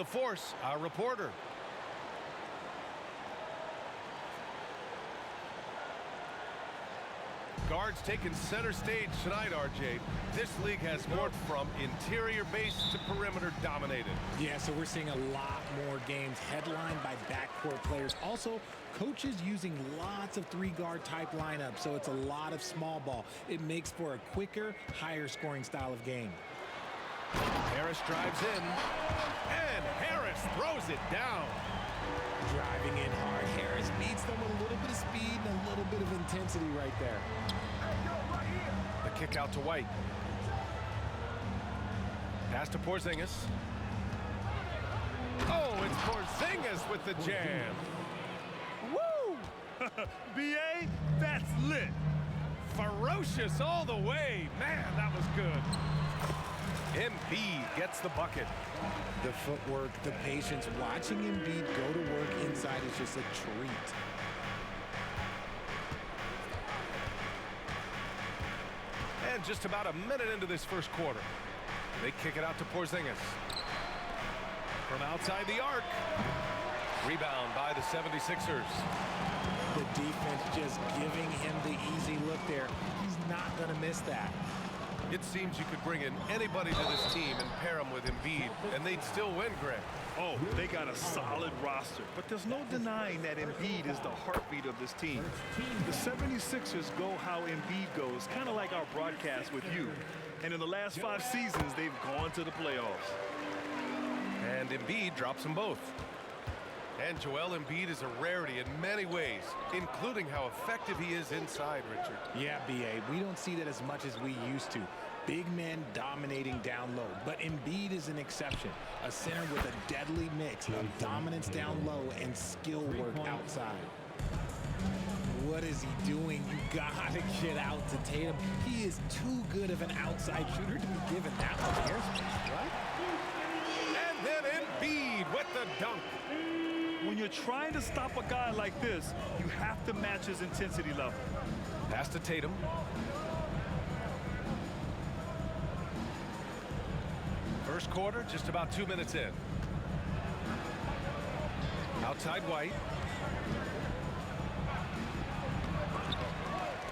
LaForce, our reporter. Guards taking center stage tonight, RJ. This league has morphed from interior base to perimeter dominated. Yeah, so we're seeing a lot more games headlined by backcourt players. Also, coaches using lots of three-guard type lineups, so it's a lot of small ball. It makes for a quicker, higher scoring style of game. Harris drives in, and Harris throws it down. Driving in hard. Harris beats them with a little bit of speed and a little bit of intensity right there. The kick out to White. Pass to Porzingis. Oh, it's Porzingis with the jam. Woo! B.A., that's lit. Ferocious all the way. Man, that was good. Embiid gets the bucket. The footwork, the patience, watching Embiid go to work inside is just a treat. And just about a minute into this first quarter, they kick it out to Porzingis. From outside the arc. Rebound by the 76ers. The defense just giving him the easy look there. He's not going to miss that. It seems you could bring in anybody to this team and pair them with Embiid, and they'd still win, Greg. Oh, they got a solid roster, but there's no denying that Embiid is the heartbeat of this team. The 76ers go how Embiid goes, kind of like our broadcast with you. And in the last 5 seasons, they've gone to the playoffs. And Embiid drops them both. And Joel Embiid is a rarity in many ways, including how effective he is inside, Richard. Yeah, B.A., we don't see that as much as we used to. Big men dominating down low, but Embiid is an exception. A center with a deadly mix of dominance down low and skill work outside. What is he doing? You gotta get out to Tatum. He is too good of an outside shooter to be given that much airspace, right? And then Embiid with the dunk. When you're trying to stop a guy like this, you have to match his intensity level. Pass to Tatum. First quarter, just about 2 minutes in. Outside White.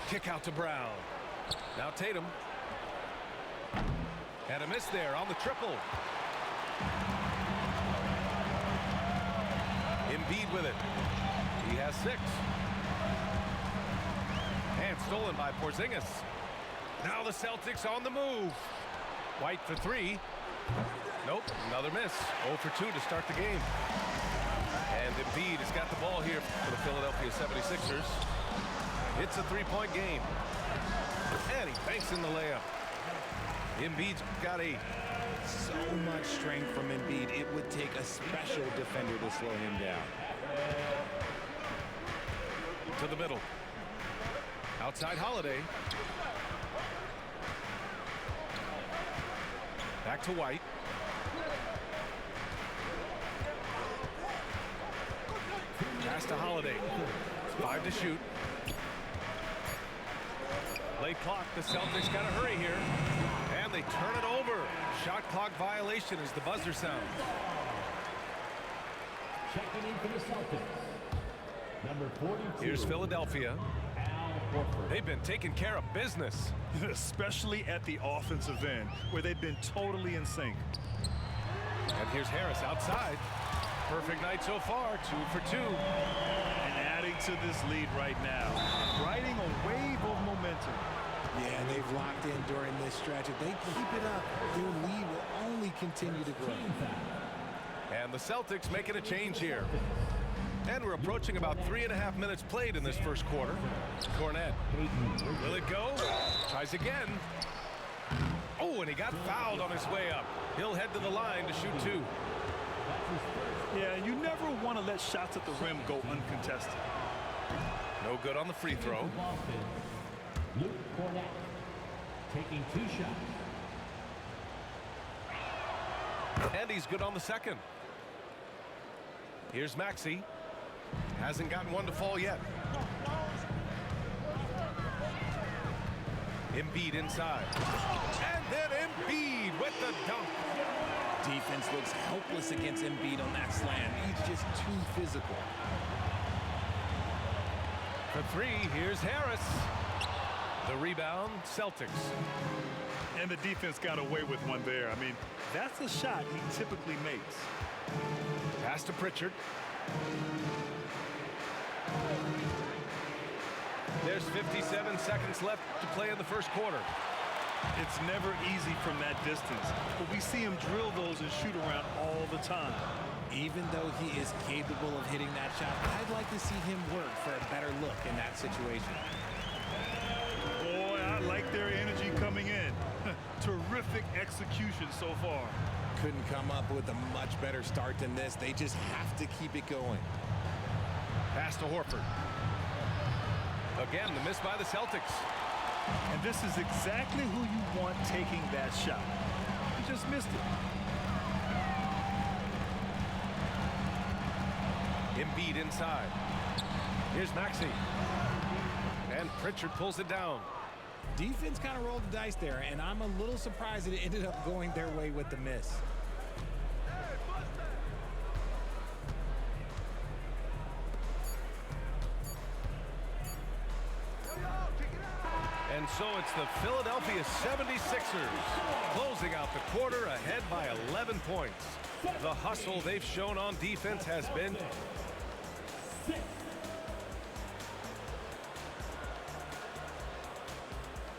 Kick out to Brown. Now Tatum. And a miss there on the triple. Embiid with it. He has 6. And stolen by Porzingis. Now the Celtics on the move. White for 3. Nope, another miss. 0 for 2 to start the game. And Embiid has got the ball here for the Philadelphia 76ers. It's a 3-point game. And he banks in the layup. Embiid's got 8. So much strength from Embiid. It would take a special defender to slow him down. To the middle. Outside Holiday. Back to White. Pass to Holiday. 5 to shoot. Late clock. The Celtics got to hurry here. And they turn it over. Shot clock violation as the buzzer sounds. Checking in for the Celtics, number 42. Here's Philadelphia. They've been taking care of business. Especially at the offensive end, where they've been totally in sync. And here's Harris outside. Perfect night so far, 2 for 2. And adding to this lead right now, riding a wave of momentum. Yeah, they've locked in during this stretch. If they keep it up, their lead will only continue to grow. And the Celtics making a change here. And we're approaching about 3.5 minutes played in this first quarter. Cornette. Will it go? Tries again. Oh, and he got fouled on his way up. He'll head to the line to shoot 2. Yeah, you never want to let shots at the rim go uncontested. No good on the free throw. Luke Cornette taking 2 shots. And he's good on the second. Here's Maxey. Hasn't gotten one to fall yet. Embiid inside. And then Embiid with the dunk. Defense looks helpless against Embiid on that slam. He's just too physical. For three, here's Harris. The rebound, Celtics. And the defense got away with one there. I mean, that's a shot he typically makes. Pass to Pritchard. There's 57 seconds left to play in the first quarter. It's never easy from that distance, but we see him drill those and shoot around all the time. Even though he is capable of hitting that shot, I'd like to see him work for a better look in that situation. Boy, I like their energy coming in. Terrific execution so far. Couldn't come up with a much better start than this. They just have to keep it going. Pass to Horford. Again, the miss by the Celtics. And this is exactly who you want taking that shot. He just missed it. Embiid inside. Here's Maxey. And Pritchard pulls it down. Defense kind of rolled the dice there, and I'm a little surprised that it ended up going their way with the miss. And so it's the Philadelphia 76ers closing out the quarter ahead by 11 points. The hustle they've shown on defense has been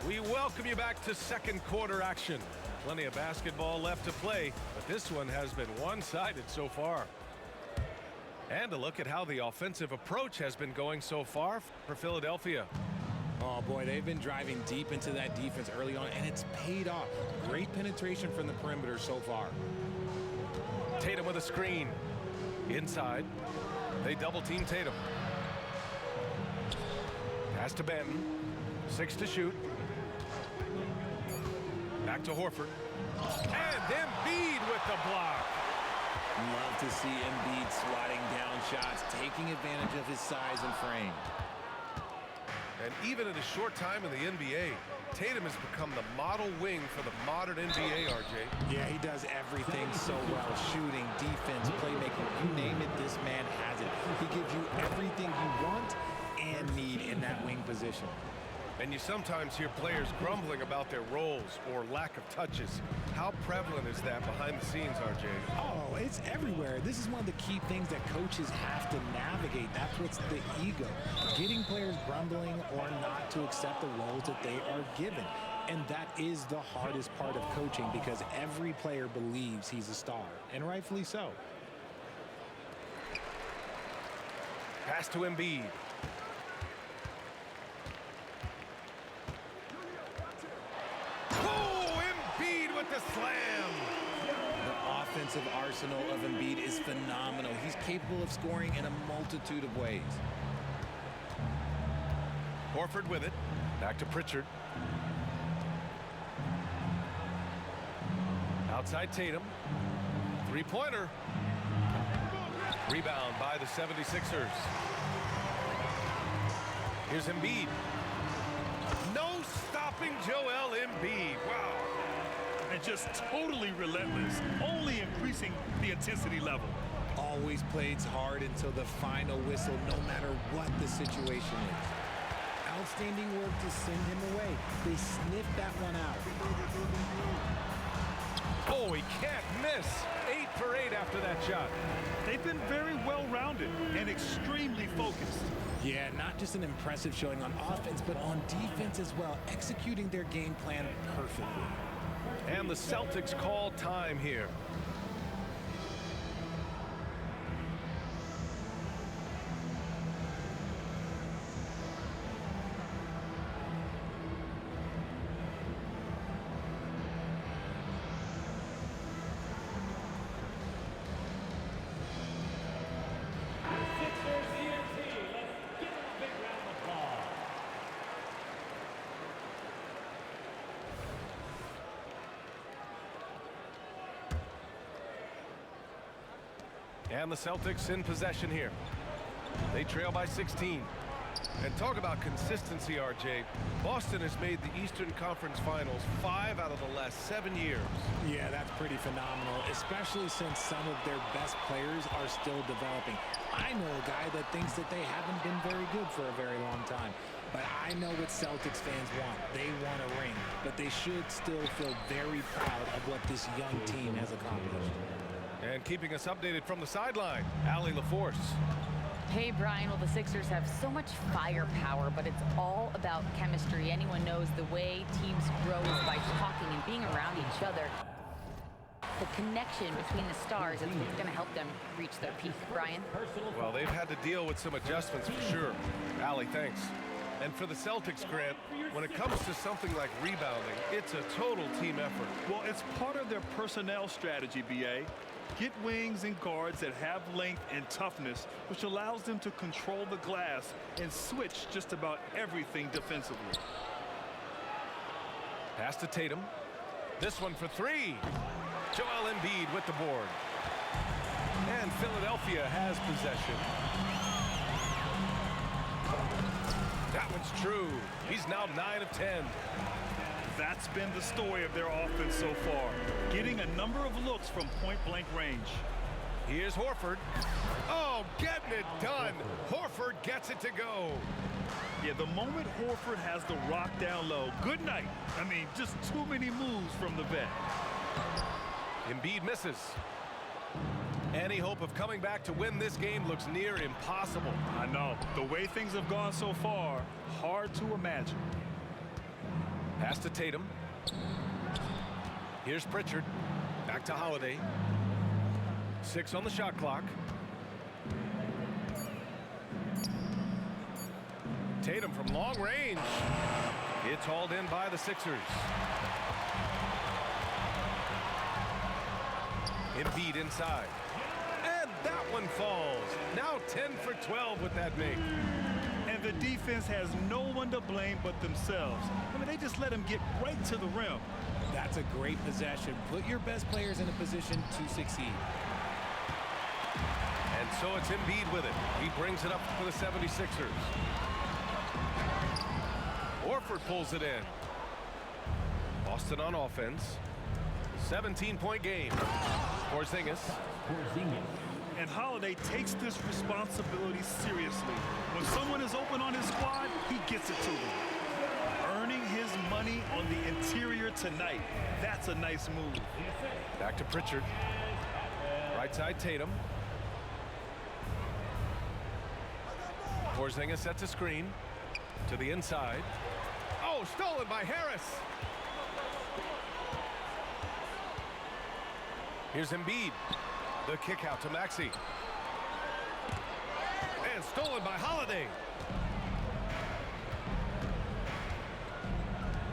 We welcome you back to second quarter action. Plenty of basketball left to play, but this one has been one-sided so far. And a look at how the offensive approach has been going so far for Philadelphia. Oh boy, they've been driving deep into that defense early on, and it's paid off. Great penetration from the perimeter so far. Tatum with a screen. Inside. They double team Tatum. Pass to Benton. 6 to shoot. Back to Horford. And Embiid with the block. Love to see Embiid swatting down shots, taking advantage of his size and frame. And even in a short time in the NBA, Tatum has become the model wing for the modern NBA, RJ. Yeah, he does everything so well. Shooting, defense, playmaking, you name it, this man has it. He gives you everything you want and need in that wing position. And you sometimes hear players grumbling about their roles or lack of touches. How prevalent is that behind the scenes, RJ? Oh, it's everywhere. This is one of the key things that coaches have to navigate. That's what's the ego. Getting players grumbling or not to accept the roles that they are given. And that is the hardest part of coaching because every player believes he's a star, and rightfully so. Pass to Embiid. The slam. The offensive arsenal of Embiid is phenomenal. He's capable of scoring in a multitude of ways. Horford with it. Back to Pritchard. Outside Tatum. Three-pointer. Rebound by the 76ers. Here's Embiid. No stopping Joel Embiid. Wow. And just totally relentless, only increasing the intensity level. Always plays hard until the final whistle, no matter what the situation is. Outstanding work to send him away. They sniffed that one out. Oh, he can't miss. 8 for 8 after that shot. They've been very well-rounded and extremely focused. Yeah, not just an impressive showing on offense, but on defense as well, executing their game plan perfectly. And the Celtics call time here. And the Celtics in possession here. They trail by 16. And talk about consistency, RJ. Boston has made the Eastern Conference Finals 5 out of the last 7 years. Yeah, that's pretty phenomenal, especially since some of their best players are still developing. I know a guy that thinks that they haven't been very good for a very long time. But I know what Celtics fans want. They want a ring. But they should still feel very proud of what this young team has accomplished. And keeping us updated from the sideline, Allie LaForce. Hey, Brian. Well, the Sixers have so much firepower, but it's all about chemistry. Anyone knows the way teams grow is by talking and being around each other. The connection between the stars is what's going to help them reach their peak. Brian? Well, they've had to deal with some adjustments for sure. Allie, thanks. And for the Celtics, Grant, when it comes to something like rebounding, it's a total team effort. Well, it's part of their personnel strategy, B.A. Get wings and guards that have length and toughness, which allows them to control the glass and switch just about everything defensively. Pass to Tatum. This one for three. Joel Embiid with the board. And Philadelphia has possession. That one's true. He's now 9 of 10. That's been the story of their offense so far, getting a number of looks from point-blank range. Here's Horford. Oh, getting it done. Horford gets it to go. Yeah, the moment Horford has the rock down low, good night. I mean, just too many moves from the vet. Embiid misses. Any hope of coming back to win this game looks near impossible. I know. The way things have gone so far, hard to imagine. Pass to Tatum. Here's Pritchard. Back to Holiday. 6 on the shot clock. Tatum from long range. It's hauled in by the Sixers. Embiid inside. And that one falls. Now 10 for 12 with that make. And the defense has no one to blame but themselves. I mean, they just let him get right to the rim. That's a great possession. Put your best players in a position to succeed. And so it's Embiid with it. He brings it up for the 76ers. Horford pulls it in. Boston on offense. 17-point game. Porzingis. And Holiday takes this responsibility seriously. When someone is open on his squad, he gets it to them. Earning his money on the interior tonight. That's a nice move. Back to Pritchard. Right side Tatum. Porzingis sets a screen to the inside. Oh, stolen by Harris. Here's Embiid. The kick out to Maxey. And stolen by Holiday.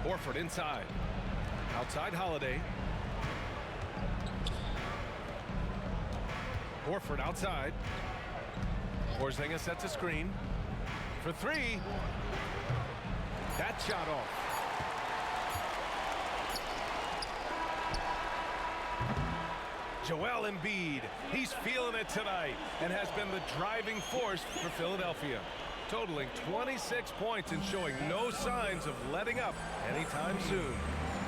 Horford inside. Outside Holiday. Horford outside. Porzingis sets a screen. For three. That shot off. Joel Embiid, he's feeling it tonight and has been the driving force for Philadelphia, totaling 26 points and showing no signs of letting up anytime soon.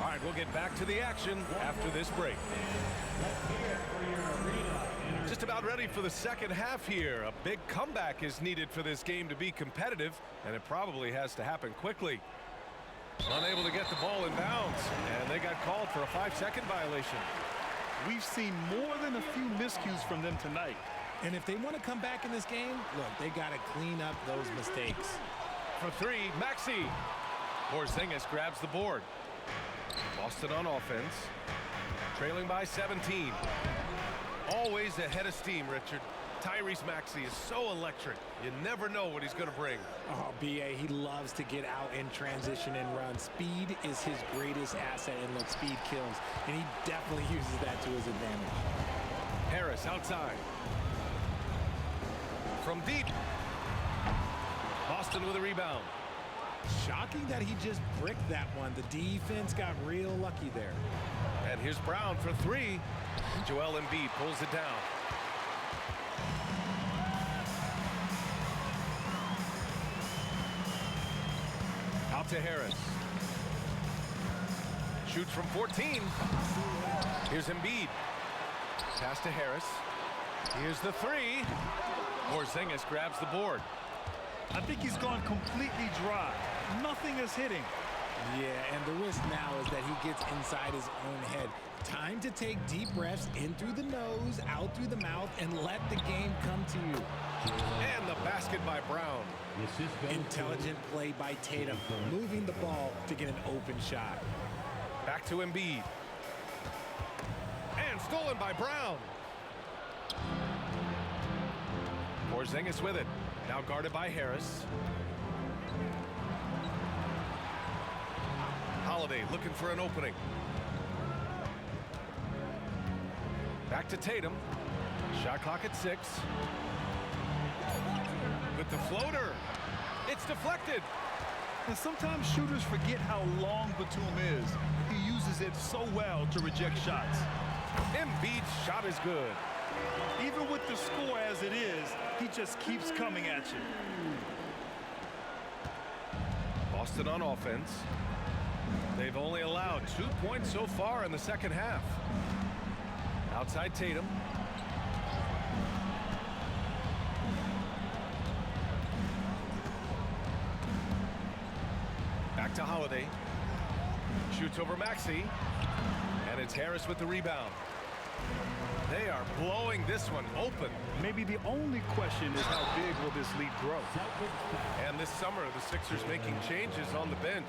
All right, we'll get back to the action after this break. Just about ready for the second half here. A big comeback is needed for this game to be competitive, and it probably has to happen quickly. Unable to get the ball in bounds, and they got called for a 5-second violation. We've seen more than a few miscues from them tonight. And if they want to come back in this game, look, they got to clean up those mistakes. For three, Maxey. Porzingis grabs the board. Boston on offense. Trailing by 17. Always ahead of steam, Richard. Tyrese Maxey is so electric. You never know what he's going to bring. Oh, B.A., he loves to get out in transition and run. Speed is his greatest asset, and look, speed kills. And he definitely uses that to his advantage. Harris outside. From deep. Boston with a rebound. Shocking that he just bricked that one. The defense got real lucky there. And here's Brown for three. Joel Embiid pulls it down. to Harris. Shoots from 14. Here's Embiid. Pass to Harris. Here's the three. Porzingis grabs the board. I think he's gone completely dry. Nothing is hitting. Yeah, and the risk now is that he gets inside his own head. Time to take deep breaths in through the nose, out through the mouth, and let the game come to you. And the basket by Brown. Intelligent play by Tatum, moving the ball to get an open shot. Back to Embiid. And stolen by Brown. Porzingis with it. Now guarded by Harris. Holiday looking for an opening. Back to Tatum. Shot clock at 6. With the floater. It's deflected. And sometimes shooters forget how long Batum is. He uses it so well to reject shots. Embiid's shot is good. Even with the score as it is, he just keeps coming at you. Boston on offense. They've only allowed 2 points so far in the second half. Outside Tatum. Back to Holiday. Shoots over Maxey. And it's Harris with the rebound. They are blowing this one open. Maybe the only question is how big will this lead grow? And this summer, the Sixers making changes on the bench.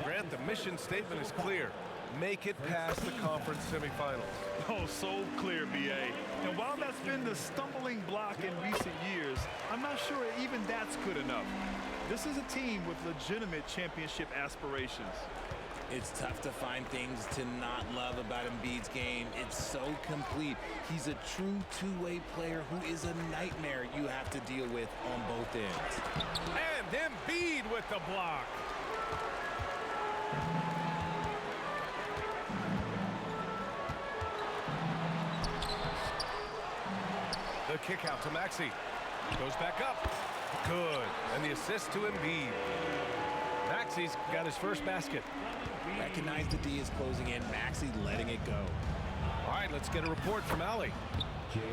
Grant, the mission statement is clear. Make it past the conference semifinals. Oh, so clear, B.A. And while that's been the stumbling block in recent years, I'm not sure even that's good enough. This is a team with legitimate championship aspirations. It's tough to find things to not love about Embiid's game. It's so complete. He's a true two-way player who is a nightmare you have to deal with on both ends. And Embiid with the block. The kick out to Maxey. Goes back up. Good. And the assist to Embiid. Maxey's got his first basket. Recognize the D is closing in. Maxey letting it go. All right, let's get a report from Allie.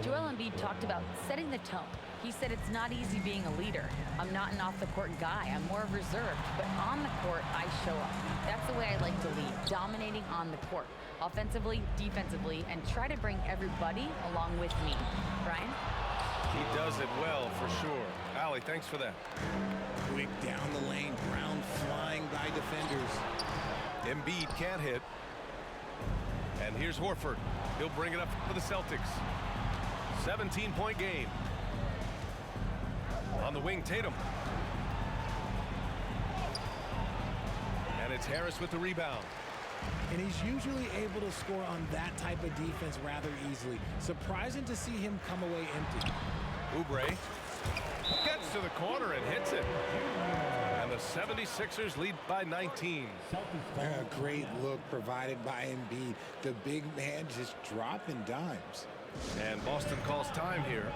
Joel Embiid talked about setting the tone. He said it's not easy being a leader. I'm not an off-the-court guy. I'm more reserved. But on the court, I show up. That's the way I like to lead, dominating on the court, offensively, defensively, and try to bring everybody along with me. Brian? He does it well, for sure. Allie, thanks for that. Quick down the lane. Brown flying by defenders. Embiid can't hit. And here's Horford. He'll bring it up for the Celtics. 17-point game. On the wing, Tatum. And it's Harris with the rebound. And he's usually able to score on that type of defense rather easily. Surprising to see him come away empty. Oubre gets to the corner and hits it. And the 76ers lead by 19. A great look provided by Embiid. The big man just dropping dimes. And Boston calls time here.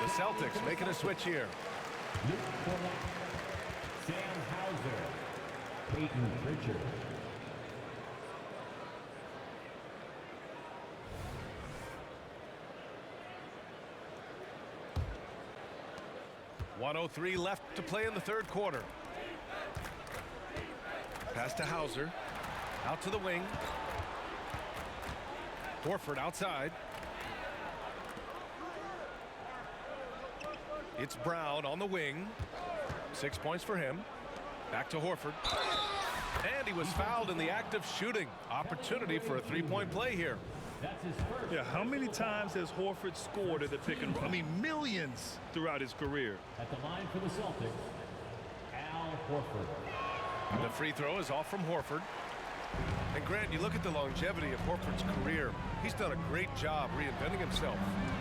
The Celtics making a switch here. Sam Hauser, Peyton Pritchard. 1:03 left to play in the third quarter. Pass to Hauser. Out to the wing. Horford outside. It's Brown on the wing. 6 points for him. Back to Horford. And he was fouled in the act of shooting. Opportunity for a three-point play here. That's his first. Yeah, how many times has Horford scored at the pick and roll? I mean, millions throughout his career. At the line for the Celtics, Al Horford. The free throw is off from Horford. And Grant, you look at the longevity of Horford's career. He's done a great job reinventing himself.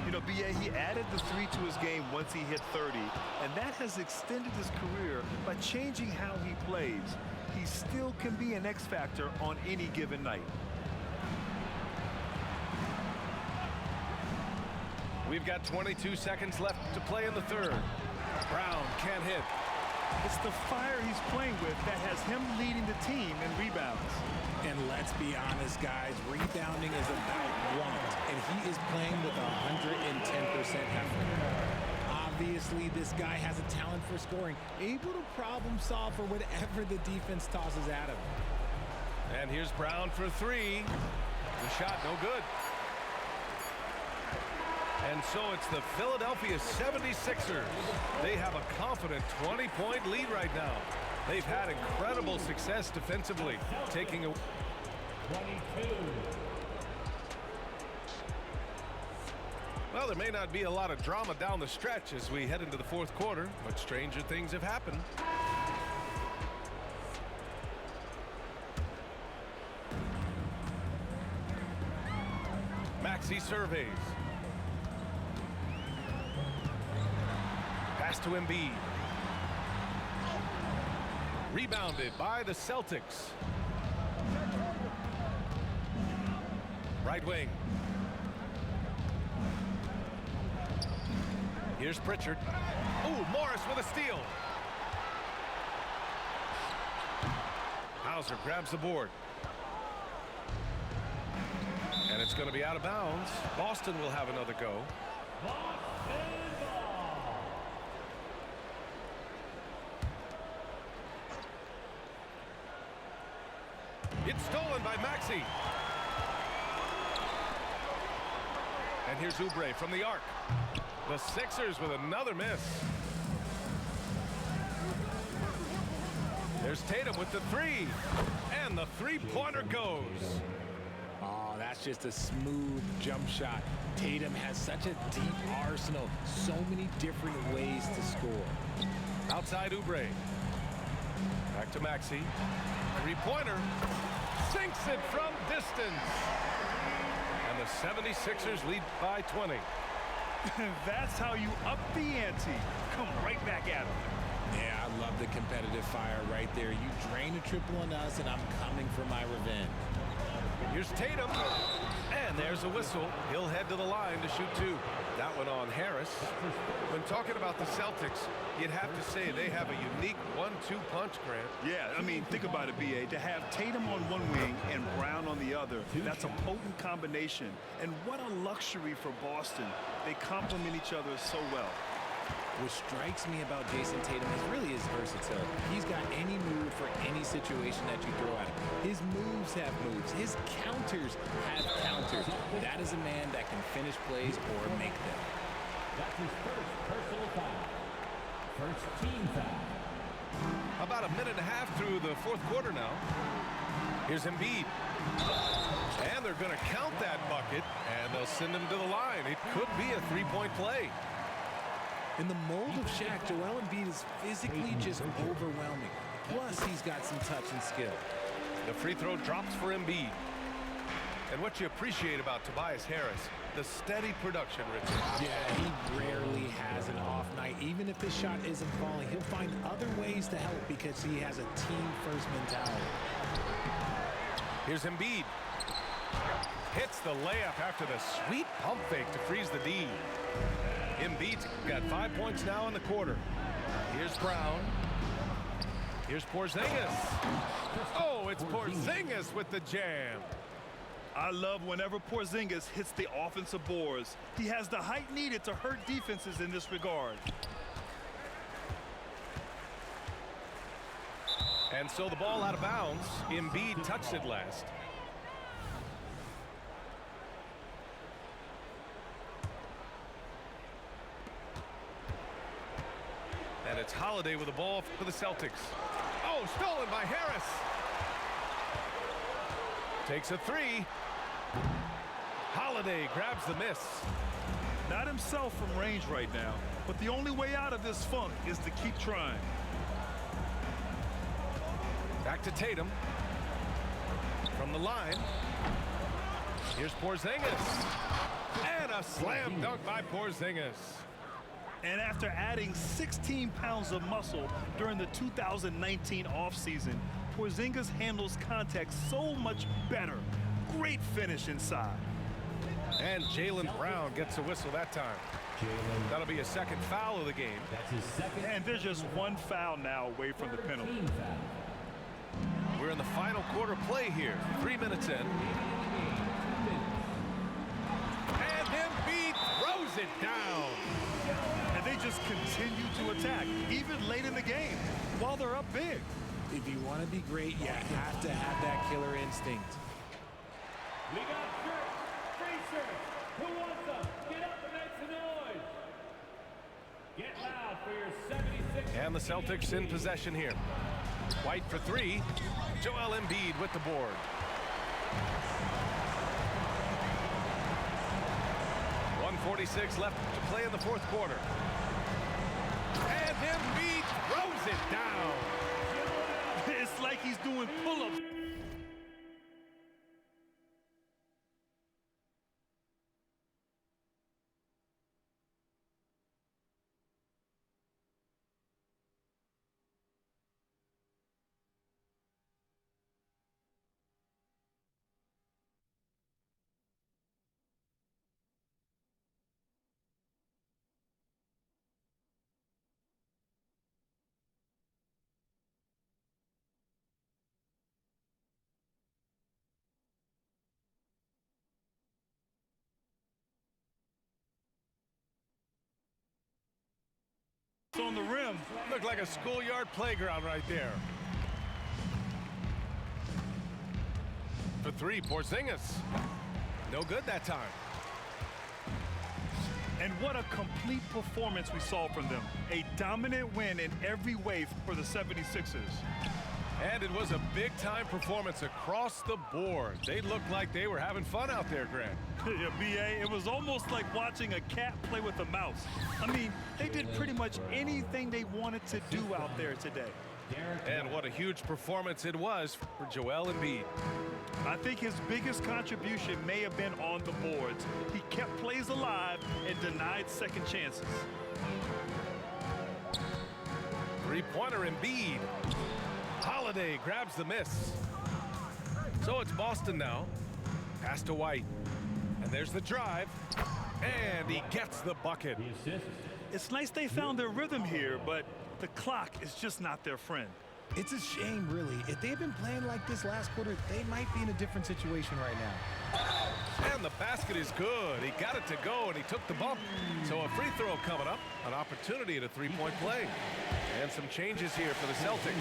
You know, B.A., he added the 3 to his game once he hit 30, and that has extended his career by changing how he plays. He still can be an X factor on any given night. We've got 22 seconds left to play in the third. Brown can't hit. It's the fire he's playing with that has him leading the team in rebounds. And let's be honest, guys, rebounding is about want, and he is playing with 110% effort. Obviously, this guy has a talent for scoring, able to problem solve for whatever the defense tosses at him. And here's Brown for three. The shot no good. And so it's the Philadelphia 76ers. They have a confident 20-point lead right now. They've had incredible success defensively, taking a 22. Well, there may not be a lot of drama down the stretch as we head into the fourth quarter, but stranger things have happened. Maxey surveys. Pass to Embiid. Rebounded by the Celtics. Right wing. Here's Pritchard. Ooh, Morris with a steal. Hauser grabs the board. And it's going to be out of bounds. Boston will have another go. It's stolen by Maxey. And here's Oubre from the arc. The Sixers with another miss. There's Tatum with the three. And the three-pointer goes. Oh, that's just a smooth jump shot. Tatum has such a deep arsenal. So many different ways to score. Outside Oubre. Back to Maxey. Three-pointer. Sinks it from distance. And the 76ers lead by 20. That's how you up the ante. Come right back at him. Yeah, I love the competitive fire right there. You drain a triple on us, and I'm coming for my revenge. Here's Tatum. And there's a whistle. He'll head to the line to shoot two. That one on Harris. When talking about the Celtics, you'd have to say they have a unique 1-2 punch, Grant. Yeah, I mean, think about it, B.A. To have Tatum on one wing and Brown on the other, that's a potent combination. And what a luxury for Boston. They complement each other so well. What strikes me about Jason Tatum is really his versatility. He's got any move for any situation that you throw at him. His moves have moves. His counters have counters. That is a man that can finish plays or make them. That's his first personal foul. First team foul. About a minute and a half through the fourth quarter now. Here's Embiid. And they're going to count that bucket, and they'll send him to the line. It could be a three-point play. In the mold of Shaq, Joel Embiid is physically just overwhelming. Plus, he's got some touch and skill. The free throw drops for Embiid. And what you appreciate about Tobias Harris, the steady production, Richard. Yeah, he rarely has an off night. Even if his shot isn't falling, he'll find other ways to help because he has a team-first mentality. Here's Embiid. Hits the layup after the sweet pump fake to freeze the D. Embiid's got 5 points now in the quarter. Here's Brown. Here's Porzingis. Oh, it's Porzingis with the jam. I love whenever Porzingis hits the offensive boards. He has the height needed to hurt defenses in this regard. And so the ball out of bounds. Embiid touched it last. And it's Holiday with the ball for the Celtics. Oh, stolen by Harris. Takes a three. Holiday grabs the miss. Not himself from range right now, but the only way out of this funk is to keep trying. Back to Tatum. From the line. Here's Porzingis. And a slam dunk by Porzingis. And after adding 16 pounds of muscle during the 2019 offseason, Porzingis handles contact so much better. Great finish inside. And Jaylen Brown gets a whistle that time. That'll be a second foul of the game. That's his second. And there's just one foul now away from the penalty. Team foul. We're in the final quarter play here. 3 minutes in. And Embiid throws it down. And they just continue to attack, even late in the game, while they're up big. If you want to be great, you have to have that killer instinct. We got shirts, free shirts. Who wants them? Get up and make some noise. Get loud for your 76. And the Celtics in possession here. White for three. Joel Embiid with the board. .146 left to play in the fourth quarter. And Embiid throws it down. It's like he's doing pull-ups. On the rim. Looked like a schoolyard playground right there. For three, Porzingis. No good that time. And what a complete performance we saw from them. A dominant win in every way for the 76ers. And it was a big-time performance across the board. They looked like they were having fun out there, Grant. Yeah, B.A., it was almost like watching a cat play with a mouse. I mean, they did pretty much anything they wanted to do out there today. And what a huge performance it was for Joel Embiid. I think his biggest contribution may have been on the boards. He kept plays alive and denied second chances. Three-pointer Embiid. Holiday grabs the miss. So it's Boston now. Pass to White. And there's the drive. And he gets the bucket. The assist. It's nice they found their rhythm here, but the clock is just not their friend. It's a shame, really. If they had been playing like this last quarter, they might be in a different situation right now. And the basket is good. He got it to go, and he took the bump. So a free throw coming up. An opportunity at a three-point play. And some changes here for the Celtics.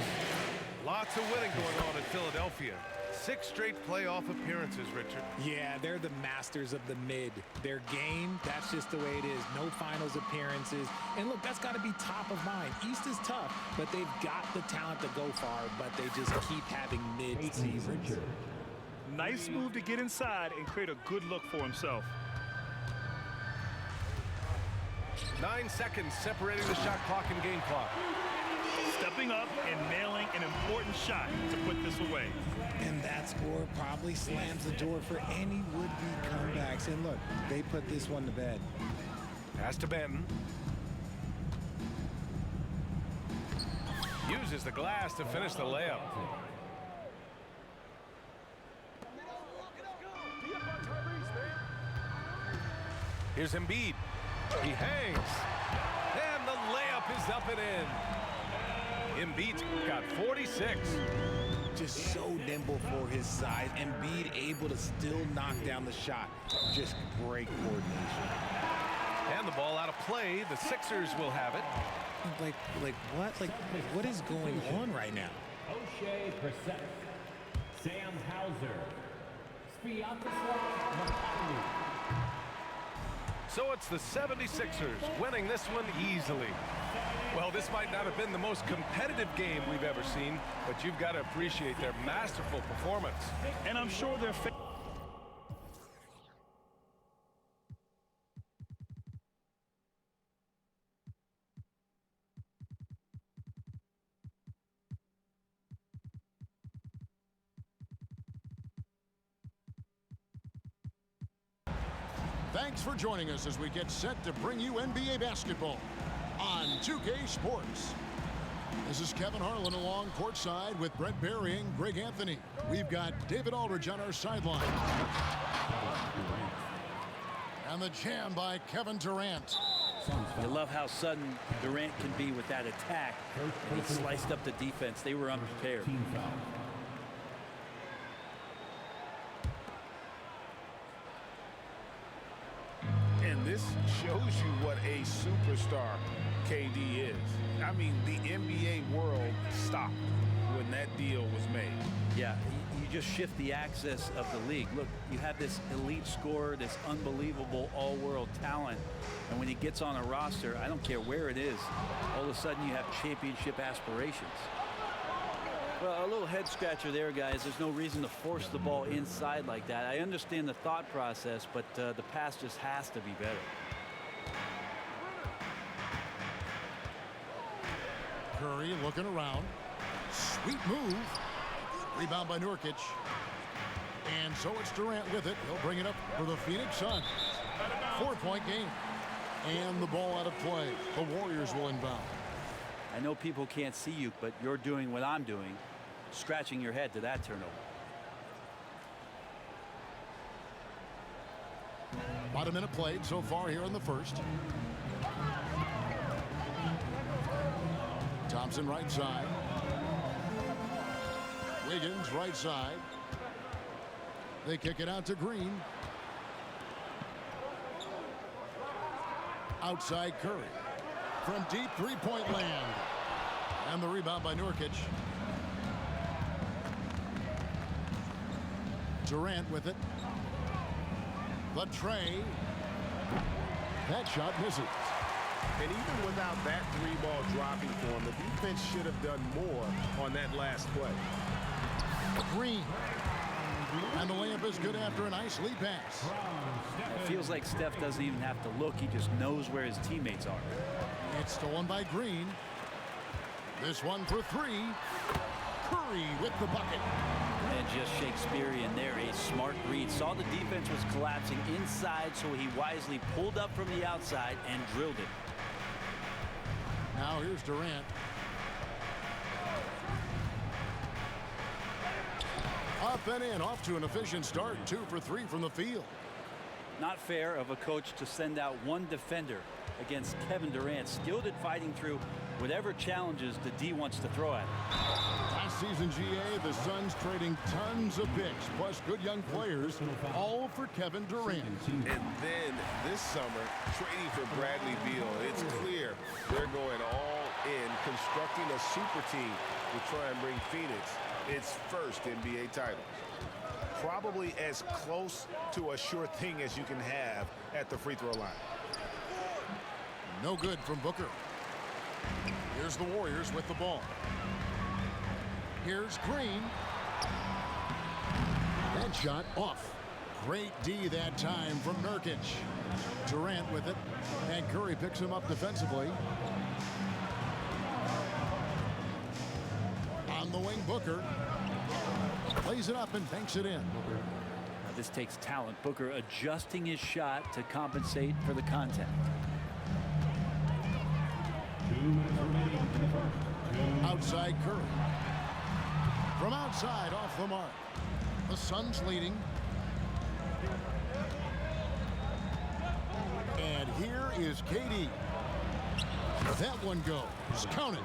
Lots of winning going on in Philadelphia. 6 straight playoff appearances, Richard. Yeah, they're the masters of the mid. Their game, that's just the way it is. No finals appearances. And look, that's got to be top of mind. East is tough, but they've got the talent to go far, but they just keep having mid-seasons. Nice move to get inside and create a good look for himself. 9 seconds separating the shot clock and game clock. Stepping up and nailing an important shot to put this away. And that score probably slams the door for any would-be comebacks. And look, they put this one to bed. Pass to Benton. Uses the glass to finish the layup. Here's Embiid. He hangs. And the layup is up and in. Embiid's got 46. Just so nimble for his size. Embiid able to still knock down the shot. Just great coordination. And the ball out of play. The Sixers will have it. Like what? Like, what is going on right now? O'Shea Brissett, Sam Hauser, Sviatoslav Mikhailuk. So it's the 76ers winning this one easily. Well, this might not have been the most competitive game we've ever seen, but you've got to appreciate their masterful performance. And I'm sure they're Thanks for joining us as we get set to bring you NBA basketball on 2K Sports. This is Kevin Harlan along courtside with Brett Berry and Greg Anthony. We've got David Aldridge on our sideline. And the jam by Kevin Durant. You love how sudden Durant can be with that attack. And he sliced up the defense. They were unprepared. And this shows you what a superstar KD is. I mean, the NBA world stopped when that deal was made. Yeah, you just shift the axis of the league. Look, you have this elite scorer, this unbelievable all-world talent, and when he gets on a roster, I don't care where it is, all of a sudden you have championship aspirations. Well, a little head scratcher there, guys. There's no reason to force the ball inside like that. I understand the thought process, but the pass just has to be better. Curry looking around. Sweet move. Rebound by Nurkic. And so it's Durant with it. He'll bring it up for the Phoenix Suns. 4-point game. And the ball out of play. The Warriors will inbound. I know people can't see you, but you're doing what I'm doing, scratching your head to that turnover. About a minute played so far here in the first. Thompson right side. Wiggins right side. They kick it out to Green. Outside Curry. From deep three-point land. And the rebound by Nurkic. Durant with it. The tray. That shot misses. And even without that three ball dropping for him, the defense should have done more on that last play. Green. And the layup is good after a nice lead pass. It feels like Steph doesn't even have to look. He just knows where his teammates are. It's stolen by Green. This one for three. Curry with the bucket. And just Shakespearean there. A smart read. Saw the defense was collapsing inside, so he wisely pulled up from the outside and drilled it. Now here's Durant. Up and in, off to an efficient start. 2 for 3 from the field. Not fair of a coach to send out one defender against Kevin Durant, skilled at fighting through whatever challenges the D wants to throw at him. Last season, GA, the Suns trading tons of picks, plus good young players, all for Kevin Durant. And then this summer, trading for Bradley Beal, it's clear they're going all in, constructing a super team to try and bring Phoenix its first NBA title. Probably as close to a sure thing as you can have at the free throw line. No good from Booker. Here's the Warriors with the ball. Here's Green. That shot off. Great D that time from Nurkic. Durant with it. And Curry picks him up defensively. On the wing, Booker. Plays it up and banks it in. Now this takes talent. Booker adjusting his shot to compensate for the contact. Outside Curry. From outside, off the mark. The Suns leading. And here is KD. That one goes. Count it.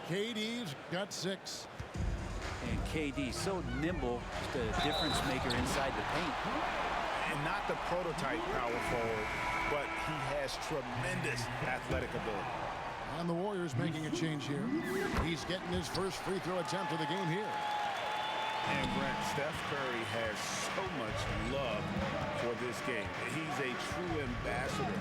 KD's got 6. And KD so nimble, just a difference maker inside the paint. And not the prototype power forward, but he has tremendous athletic ability. And the Warriors Warriors making a change here. He's getting his first free throw attempt of the game here. And Brent, Steph Curry has so much love for this game. He's a true ambassador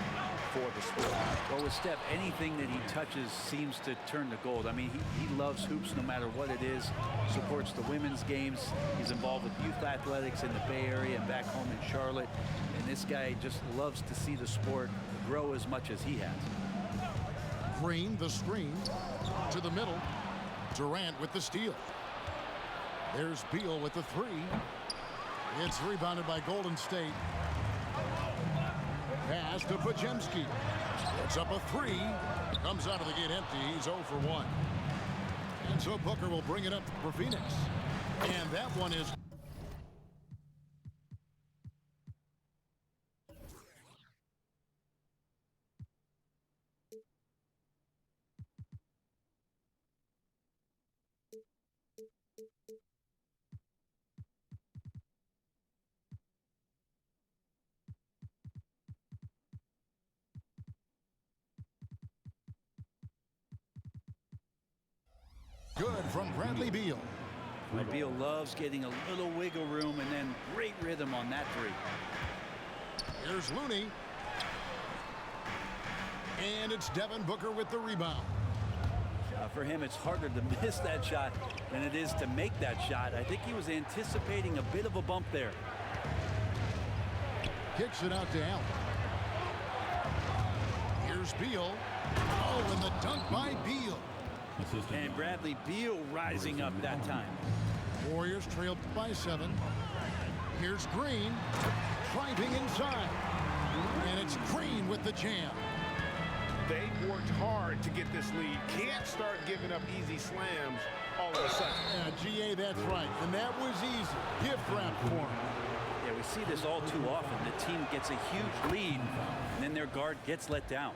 for the sport. Well, with Steph, anything that he touches seems to turn to gold. I mean, he loves hoops no matter what it is, supports the women's games. He's involved with youth athletics in the Bay Area and back home in Charlotte. And this guy just loves to see the sport grow as much as he has. Green, the screen, to the middle. Durant with the steal. There's Beal with the three. It's rebounded by Golden State. Pass to Pajemski. It's up a three. Comes out of the gate empty. He's 0 for 1. And so Booker will bring it up for Phoenix. And that one is... good from Bradley Beal. Beal loves getting a little wiggle room and then great rhythm on that three. Here's Looney. And it's Devin Booker with the rebound. For him, it's harder to miss that shot than it is to make that shot. I think he was anticipating a bit of a bump there. Kicks it out to Allen. Here's Beal. Oh, and the dunk by Beal. And Bradley Beal rising up that time. Warriors trailed by 7. Here's Green. Driving inside. And it's Green with the jam. They've worked hard to get this lead. Can't start giving up easy slams all of a sudden. Yeah, GA, that's right. And that was easy. Gift wrap for him. Yeah, we see this all too often. The team gets a huge lead, and then their guard gets let down.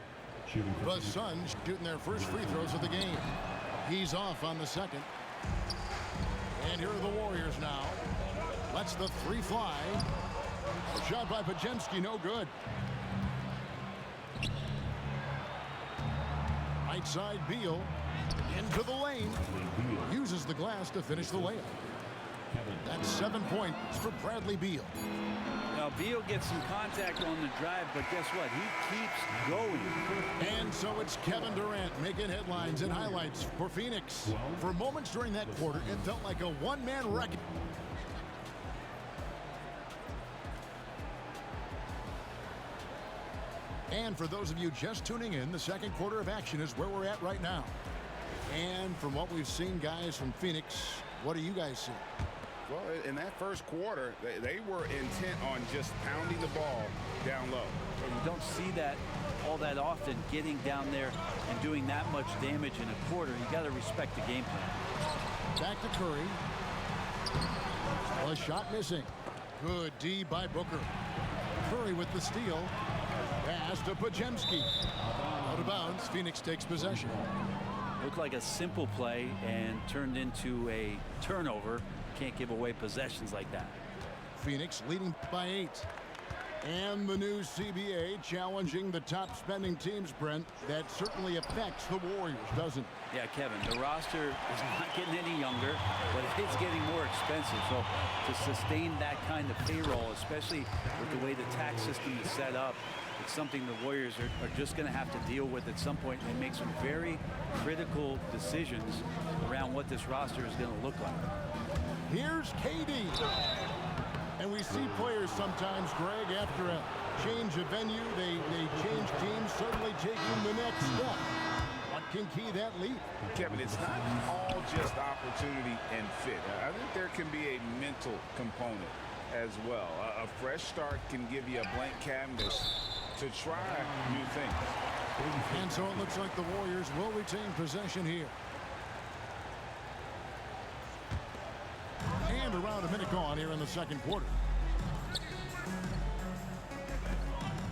The Suns shooting their first free throws of the game. He's off on the second. And here are the Warriors now. Lets the three fly. A shot by Pajemski, no good. Right side Beal. Into the lane. Uses the glass to finish the layup. That's 7 points for Bradley Beal. Now, Beal gets some contact on the drive, but guess what? He keeps going. And so it's Kevin Durant making headlines and highlights for Phoenix. For moments during that quarter, it felt like a one-man wreck. And for those of you just tuning in, the second quarter of action is where we're at right now. And from what we've seen, guys, from Phoenix, what do you guys see? Well, in that first quarter, they were intent on just pounding the ball down low. And you don't see that all that often, getting down there and doing that much damage in a quarter. You got to respect the game plan. Back to Curry. A shot missing. Good D by Booker. Curry with the steal. Pass to Pajemski. Out of bounds. Phoenix takes possession. Looked like a simple play and turned into a turnover. Can't give away possessions like that. Phoenix leading by 8. And the new CBA challenging the top spending teams, Brent. That certainly affects the Warriors, doesn't it? Yeah, Kevin, the roster is not getting any younger, but it's getting more expensive. So to sustain that kind of payroll, especially with the way the tax system is set up, it's something the Warriors are just going to have to deal with at some point and make some very critical decisions around what this roster is going to look like. Here's KD. And we see players sometimes, Greg, after a change of venue, they change teams, certainly taking the next step. What can key that leap? Kevin, it's not all just opportunity and fit. I think there can be a mental component as well. A fresh start can give you a blank canvas to try new things. And so it looks like the Warriors will retain possession here. And around a minute gone here in the second quarter.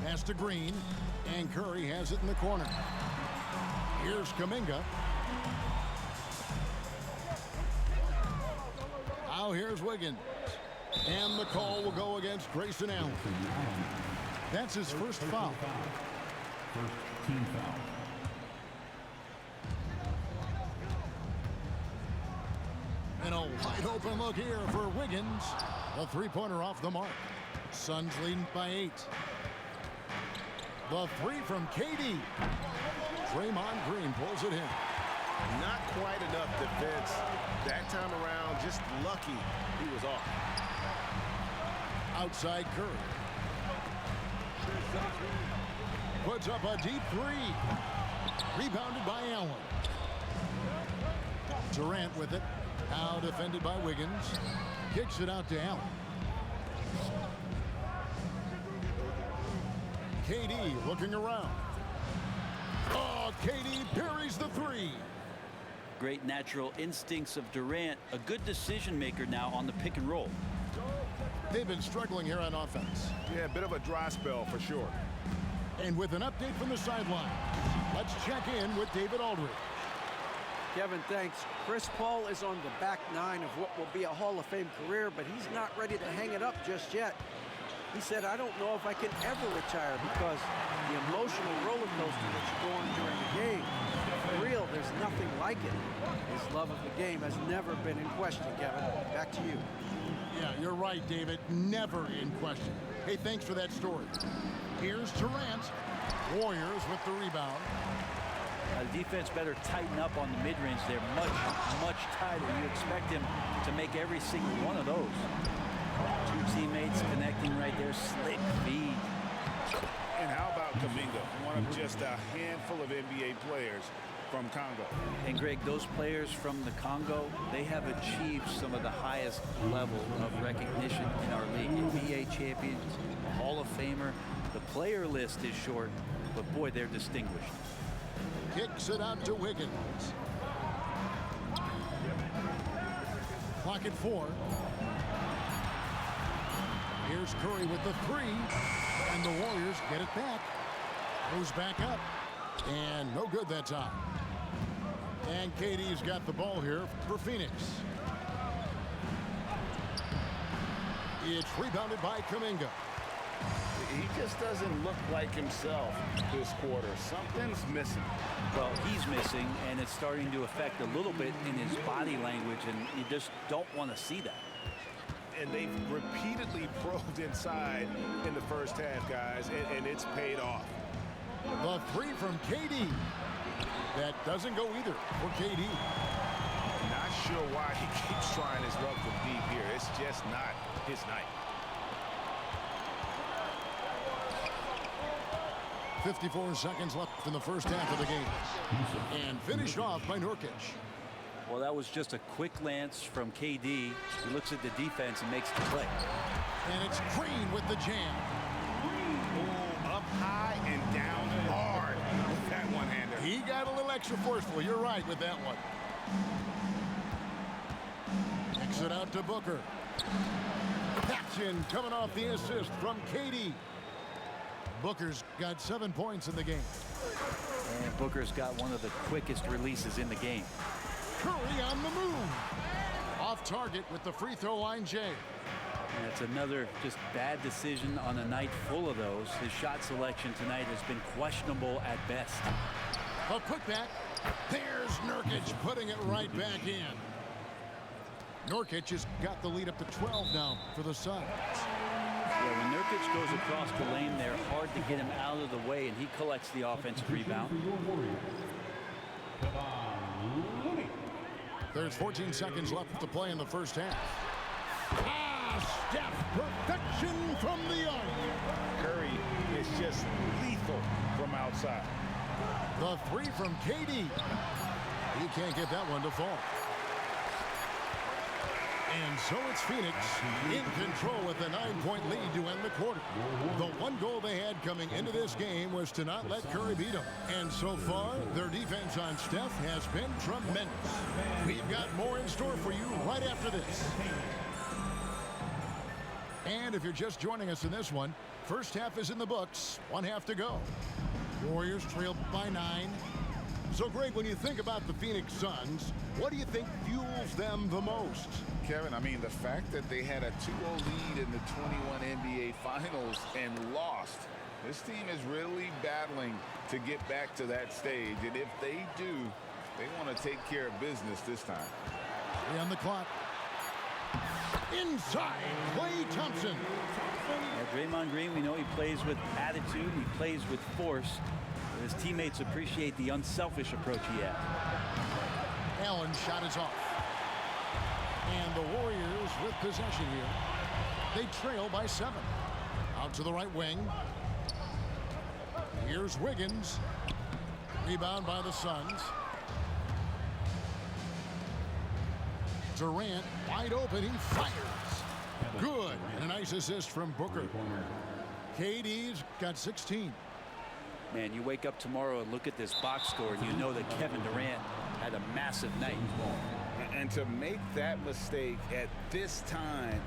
Pass to Green, and Curry has it in the corner. Here's Kuminga. Now here's Wiggins. And the call will go against Grayson Allen. That's his first foul. First team foul. And a wide open look here for Wiggins. A three-pointer off the mark. Suns leading by 8. The three from KD. Draymond Green pulls it in. Not quite enough defense that time around. Just lucky he was off. Outside Curry. Puts up a deep three. Rebounded by Allen. Durant with it. Now defended by Wiggins. Kicks it out to Allen. KD looking around. Oh, KD parries the three. Great natural instincts of Durant. A good decision maker now on the pick and roll. They've been struggling here on offense. Yeah, a bit of a dry spell for sure. And with an update from the sideline, let's check in with David Aldridge. Kevin, thanks. Chris Paul is on the back nine of what will be a Hall of Fame career, but he's not ready to hang it up just yet. He said, I don't know if I can ever retire because the emotional roller coaster that you go on during the game, for real, there's nothing like it. His love of the game has never been in question, Kevin. Back to you. Yeah, you're right, David. Never in question. Hey, thanks for that story. Here's Durant. Warriors with the rebound. The defense better tighten up on the mid-range. They're much, much tighter. You expect him to make every single one of those. Two teammates connecting right there. Slick feed. And how about Kuminga, one of just a handful of NBA players from Congo. And Greg, those players from the Congo, they have achieved some of the highest level of recognition in our league. NBA champions, Hall of Famer. The player list is short, but boy, they're distinguished. Kicks it out to Wiggins. Clock at 4. Here's Curry with the three. And the Warriors get it back. Goes back up. And no good that time. And KD's got the ball here for Phoenix. It's rebounded by Kuminga. He just doesn't look like himself this quarter. Something's missing. Well, he's missing, and it's starting to affect a little bit in his body language, and you just don't want to see that. And they've repeatedly probed inside in the first half, guys, and it's paid off. The three from KD. That doesn't go either for KD. Not sure why he keeps trying his luck from deep here. It's just not his night. 54 seconds left in the first half of the game. And finished off by Nurkic. Well, that was just a quick glance from KD. He looks at the defense and makes the play. And it's Green with the jam. Oh, up high and down hard with that one-hander. He got a little extra forceful. You're right with that one. Kicks it out to Booker. Action coming off the assist from KD. Booker's got 7 points in the game. And Booker's got one of the quickest releases in the game. Curry on the move. Off target with the free throw line, Jay. And it's another just bad decision on a night full of those. His shot selection tonight has been questionable at best. A putback. There's Nurkic putting it right back in. Nurkic has got the lead up to 12 now for the Suns. Yeah, when Nurkic goes across the lane, they're hard to get him out of the way, and he collects the offensive rebound. There's 14 seconds left to play in the first half. Steph, perfection from the arc. Curry is just lethal from outside. The three from KD. He can't get that one to fall. And so it's Phoenix in control with a 9-point lead to end the quarter. The one goal they had coming into this game was to not let Curry beat them. And so far, their defense on Steph has been tremendous. We've got more in store for you right after this. And if you're just joining us in this one, first half is in the books. 1 half to go. Warriors trail by 9. So, Greg, when you think about the Phoenix Suns, what do you think fuels them the most? Kevin, I mean, the fact that they had a 2-0 lead in the 21 NBA Finals and lost. This team is really battling to get back to that stage. And if they do, they want to take care of business this time. 3 on the clock. Inside, Klay Thompson. Yeah, Draymond Green, we know he plays with attitude. He plays with force. His teammates appreciate the unselfish approach he has. Allen's shot is off. And the Warriors with possession here. They trail by 7. Out to the right wing. Here's Wiggins. Rebound by the Suns. Durant wide open. He fires. Good. And a nice assist from Booker. KD's got 16. Man, you wake up tomorrow and look at this box score, and you know that Kevin Durant had a massive night. And to make that mistake at this time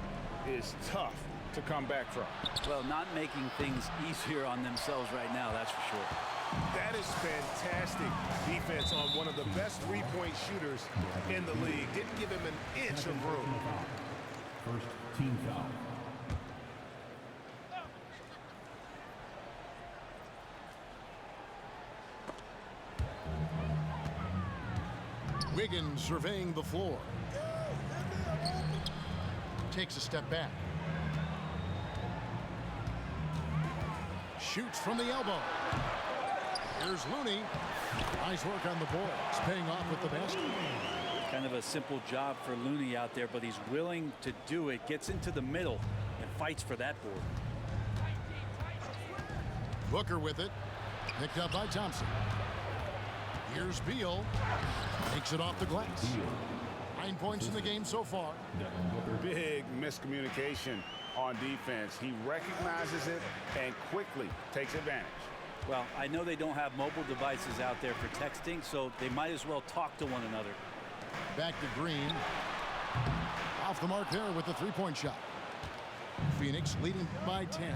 is tough to come back from. Well, not making things easier on themselves right now, that's for sure. That is fantastic defense on one of the best three-point shooters in the league. Didn't give him an inch of room. First team foul. Wiggins surveying the floor. Takes a step back. Shoots from the elbow. Here's Looney. Nice work on the board. It's paying off with the basket. Kind of a simple job for Looney out there, but he's willing to do it. Gets into the middle and fights for that board. Booker with it. Picked up by Thompson. Here's Beal. Takes it off the glass. 9 points in the game so far. Big miscommunication on defense. He recognizes it and quickly takes advantage. Well, I know they don't have mobile devices out there for texting, so they might as well talk to one another. Back to Green. Off the mark there with the three-point shot. Phoenix leading by 10.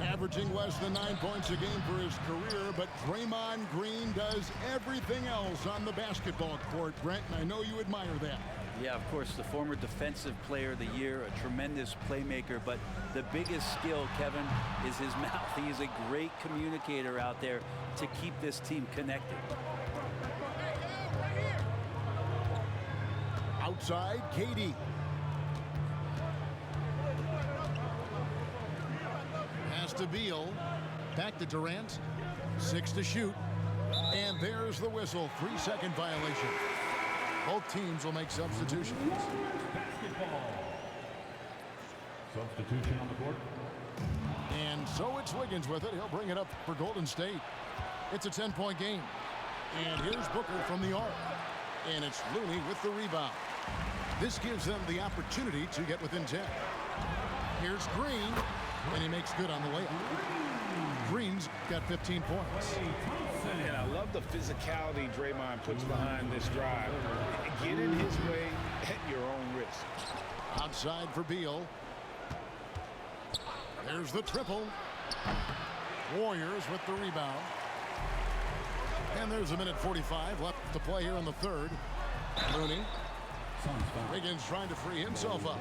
Averaging less than 9 points a game for his career, but Draymond Green does everything else on the basketball court, Brent, and I know you admire that. Yeah, of course, the former defensive player of the year, a tremendous playmaker, but the biggest skill, Kevin, is his mouth. He is a great communicator out there to keep this team connected. Outside, KD. Pass to Beal. Back to Durant. 6 to shoot. And there's the whistle. 3-second violation. Both teams will make substitutions. Basketball. Substitution on the court. And so it's Wiggins with it. He'll bring it up for Golden State. It's a 10-point game. And here's Booker from the arc. And it's Looney with the rebound. This gives them the opportunity to get within 10. Here's Green. And he makes good on the layup. Green's got 15 points. And I love the physicality Draymond puts behind this drive. Get in his way at your own risk. Outside for Beal. There's the triple. Warriors with the rebound. And there's a minute 45 left to play here in the third. Looney. Wiggins trying to free himself up.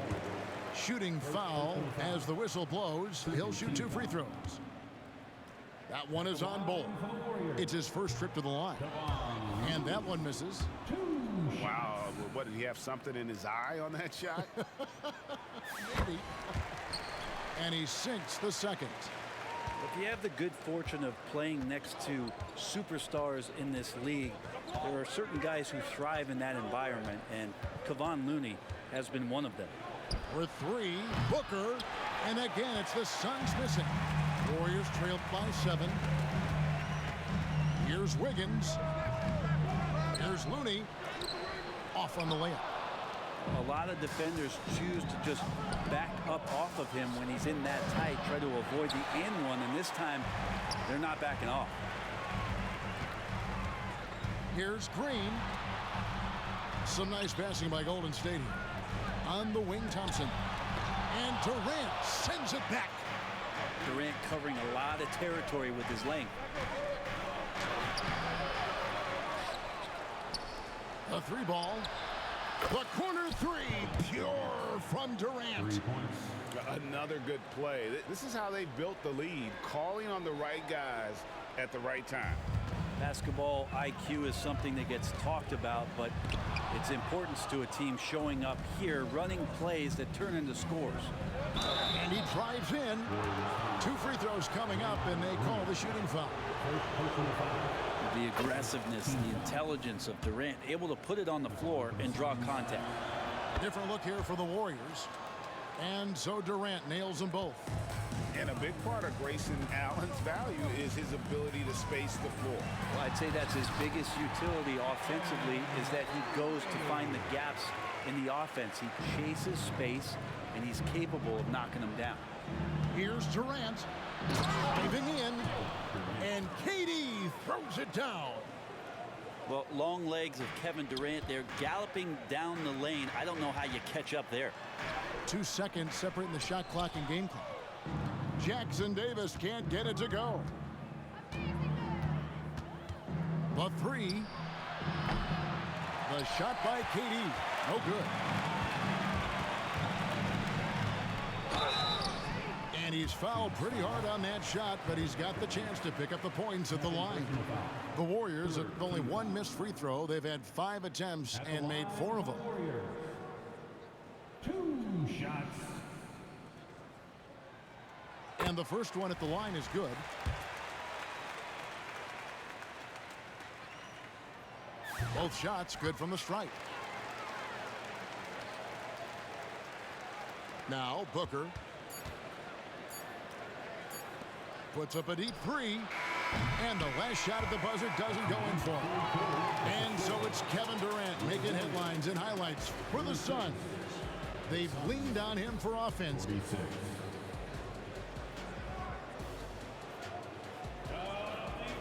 Shooting foul as the whistle blows. He'll shoot 2 free throws. That one is on Bull. It's his first trip to the line. And that one misses. Wow, what, did he have something in his eye on that shot? Maybe. And he sinks the second. If you have the good fortune of playing next to superstars in this league, there are certain guys who thrive in that environment, and Kevon Looney has been one of them. For 3, Booker, and again it's the Suns missing. Warriors trailed by 7. Here's Wiggins. Here's Looney. Off on the layup. A lot of defenders choose to just back up off of him when he's in that tight, try to avoid the and one, and this time they're not backing off. Here's Green. Some nice passing by Golden State here. On the wing, Thompson. And Durant sends it back. Durant covering a lot of territory with his length. A 3 ball. The corner 3, pure from Durant. Another good play. This is how they built the lead, calling on the right guys at the right time. Basketball IQ is something that gets talked about, but its importance to a team showing up here, running plays that turn into scores. And he drives in. 2 free throws coming up, and they call the shooting foul. The aggressiveness, the intelligence of Durant, able to put it on the floor and draw contact. Different look here for the Warriors. And so Durant nails them both. And a big part of Grayson Allen's value is his ability to space the floor. Well, I'd say that's his biggest utility offensively, is that he goes to find the gaps in the offense. He chases space, and he's capable of knocking them down. Here's Durant diving in, and KD throws it down. Well, long legs of Kevin Durant. They're galloping down the lane. I don't know how you catch up there. 2 seconds separating the shot clock and game clock. Jackson Davis can't get it to go. The 3. The shot by KD. No good. And he's fouled pretty hard on that shot, but he's got the chance to pick up the points at the line. The Warriors have only 1 missed free throw. They've had 5 attempts and made 4 of them. 2 shots. And the first one at the line is good. Both shots good from the stripe. Now Booker puts up a deep 3, and the last shot at the buzzer doesn't go in for him. And so it's Kevin Durant making headlines and highlights for the Suns. They've leaned on him for offense.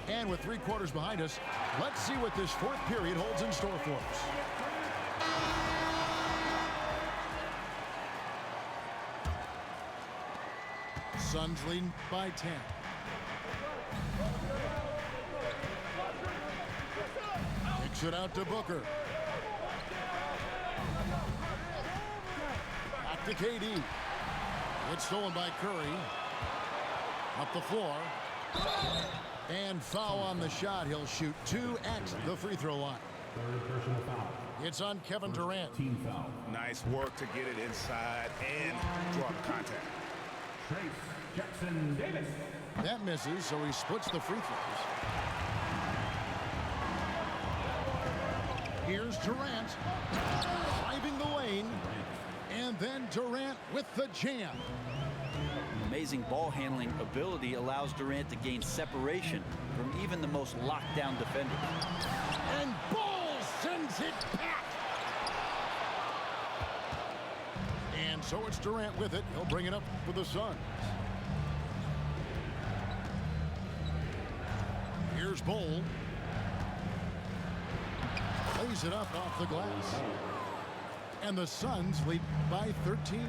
And with 3 quarters behind us, let's see what this 4th period holds in store for us. Suns leading by 10. Kicks it out to Booker. Back to KD. It's stolen by Curry. Up the floor. And foul on the shot. He'll shoot 2 at the free throw line. It's on Kevin Durant. Team foul. Nice work to get it inside and drop contact. Jackson Davis. That misses, so he splits the free throws. Here's Durant driving the lane, and then Durant with the jam. Amazing ball handling ability allows Durant to gain separation from even the most locked down defenders. And Ball sends it back. And so it's Durant with it. He'll bring it up for the Suns. Here's Ball. Lays it up off the glass. And the Suns lead by 13.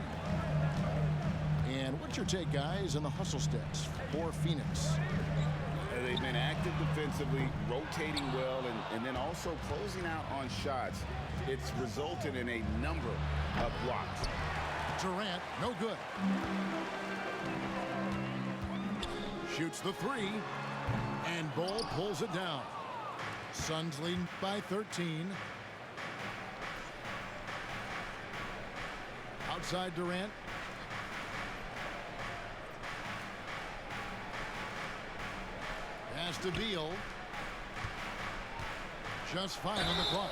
And what's your take, guys, on the hustle steps for Phoenix? They've been active defensively, rotating well, and then also closing out on shots. It's resulted in a number of blocks. Durant, no good. Shoots the 3, and Ball pulls it down. Suns lead by 13. Outside Durant. Pass to Beal. Just 5 on the clock.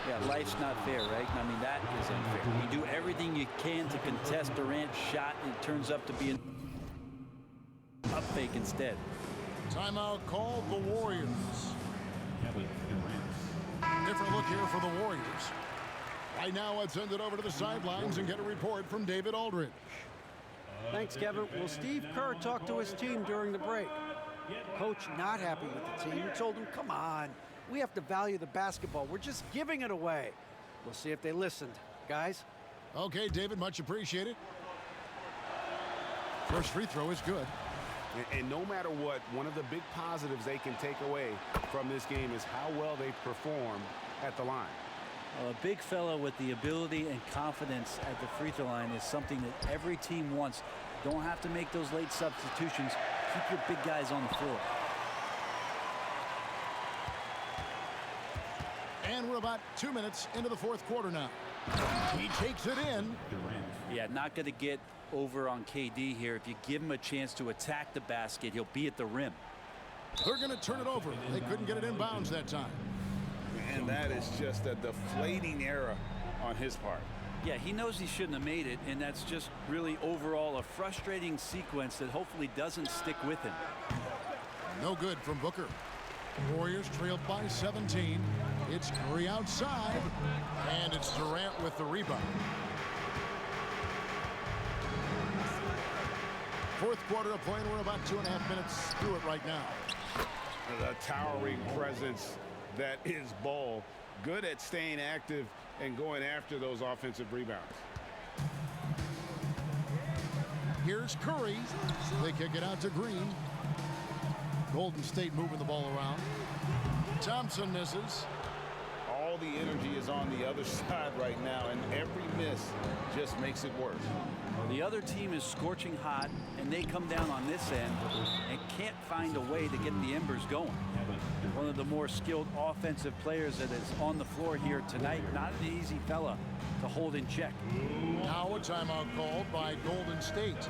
Yeah, life's not fair, right? I mean, that is unfair. You do everything you can to contest Durant's shot, and it turns up to be an up fake instead. Timeout called the Warriors. Different look here for the Warriors. Right now, let's send it over to the sidelines and get a report from David Aldridge. Thanks, Kevin. Well, Steve Kerr talked to his team during the break. Coach not happy with the team. He told them, come on, we have to value the basketball. We're just giving it away. We'll see if they listened. Guys? Okay, David, much appreciated. First free throw is good. And no matter what, one of the big positives they can take away from this game is how well they perform at the line. A big fella with the ability and confidence at the free throw line is something that every team wants. Don't have to make those late substitutions. Keep your big guys on the floor. And we're about 2 minutes into the fourth quarter now. He takes it in. Yeah, not going to get over on KD here. If you give him a chance to attack the basket, he'll be at the rim. They're going to turn it over. They couldn't get it inbounds that time. And that is just a deflating error on his part. Yeah, he knows he shouldn't have made it, and that's just really overall a frustrating sequence that hopefully doesn't stick with him. No good from Booker. Warriors trailed by 17. It's Curry outside, and it's Durant with the rebound. Fourth quarter of play, and we're about 2.5 minutes through it right now. The towering presence that is Ball. Good at staying active and going after those offensive rebounds. Here's Curry. They kick it out to Green. Golden State moving the ball around. Thompson misses. All the energy is on the other side right now, and every miss just makes it worse. The other team is scorching hot, and they come down on this end and can't find a way to get the embers going. One of the more skilled offensive players that is on the floor here tonight. Not an easy fella to hold in check. Now a timeout called by Golden State.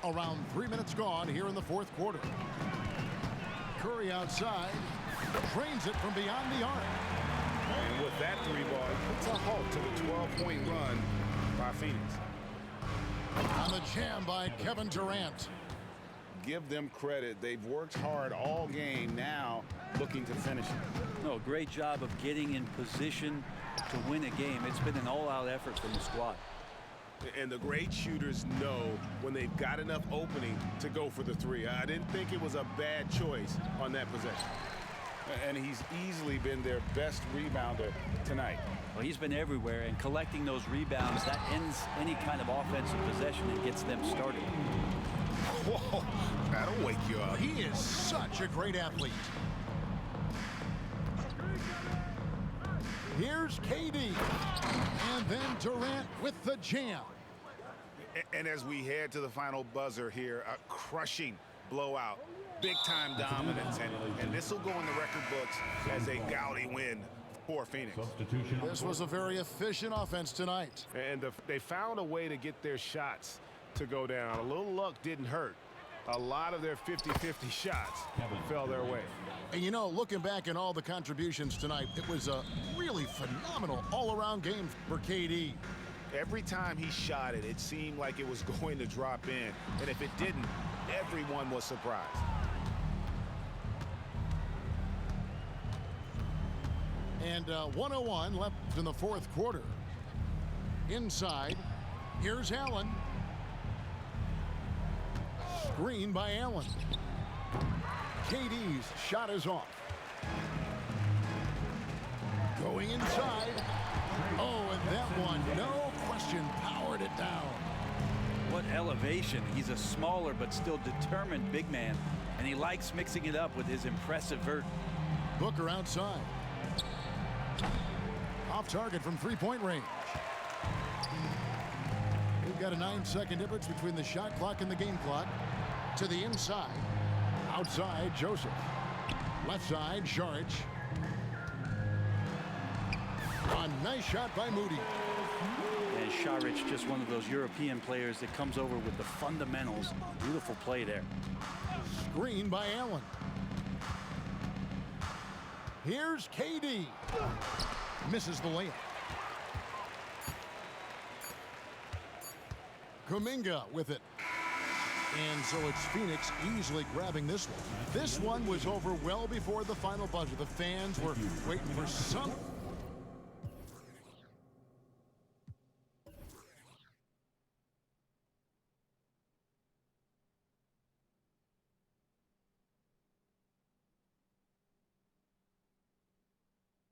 Around 3 minutes gone here in the fourth quarter. Curry outside, drains it from beyond the arc. And with that three ball, it puts a halt to the 12-point run by Phoenix. On the jam by Kevin Durant. Give them credit. They've worked hard all game, now looking to finish it. No, great job of getting in position to win a game. It's been an all-out effort from the squad. And the great shooters know when they've got enough opening to go for the three. I didn't think it was a bad choice on that possession. And he's easily been their best rebounder tonight. Well, he's been everywhere, and collecting those rebounds, that ends any kind of offensive possession and gets them started. Whoa, that'll wake you up. He is such a great athlete. Here's KD. And then Durant with the jam. And as we head to the final buzzer here, a crushing blowout. Big-time dominance, and this will go in the record books as a gaudy win for Phoenix. This was a very efficient offense tonight. And they found a way to get their shots to go down. A little luck didn't hurt. A lot of their 50-50 shots fell their way. And you know, looking back at all the contributions tonight, it was a really phenomenal all-around game for KD. Every time he shot it, it seemed like it was going to drop in. And if it didn't, everyone was surprised. And 101 left in the fourth quarter. Inside, here's Allen. Screen by Allen. KD's shot is off. Going inside. Oh, and that one, no question, powered it down. What elevation. He's a smaller but still determined big man, and he likes mixing it up with his impressive vert. Booker outside. Off target from three-point range. We've got a 9-second difference between the shot clock and the game clock. To the inside. Outside, Joseph. Left side, Saric. A nice shot by Moody. And Saric, just one of those European players that comes over with the fundamentals. Beautiful play there. Screen by Allen. Here's KD. Misses the layup. Kuminga with it. And so it's Phoenix easily grabbing this one. This one was over well before the final buzzer. The fans were waiting for something.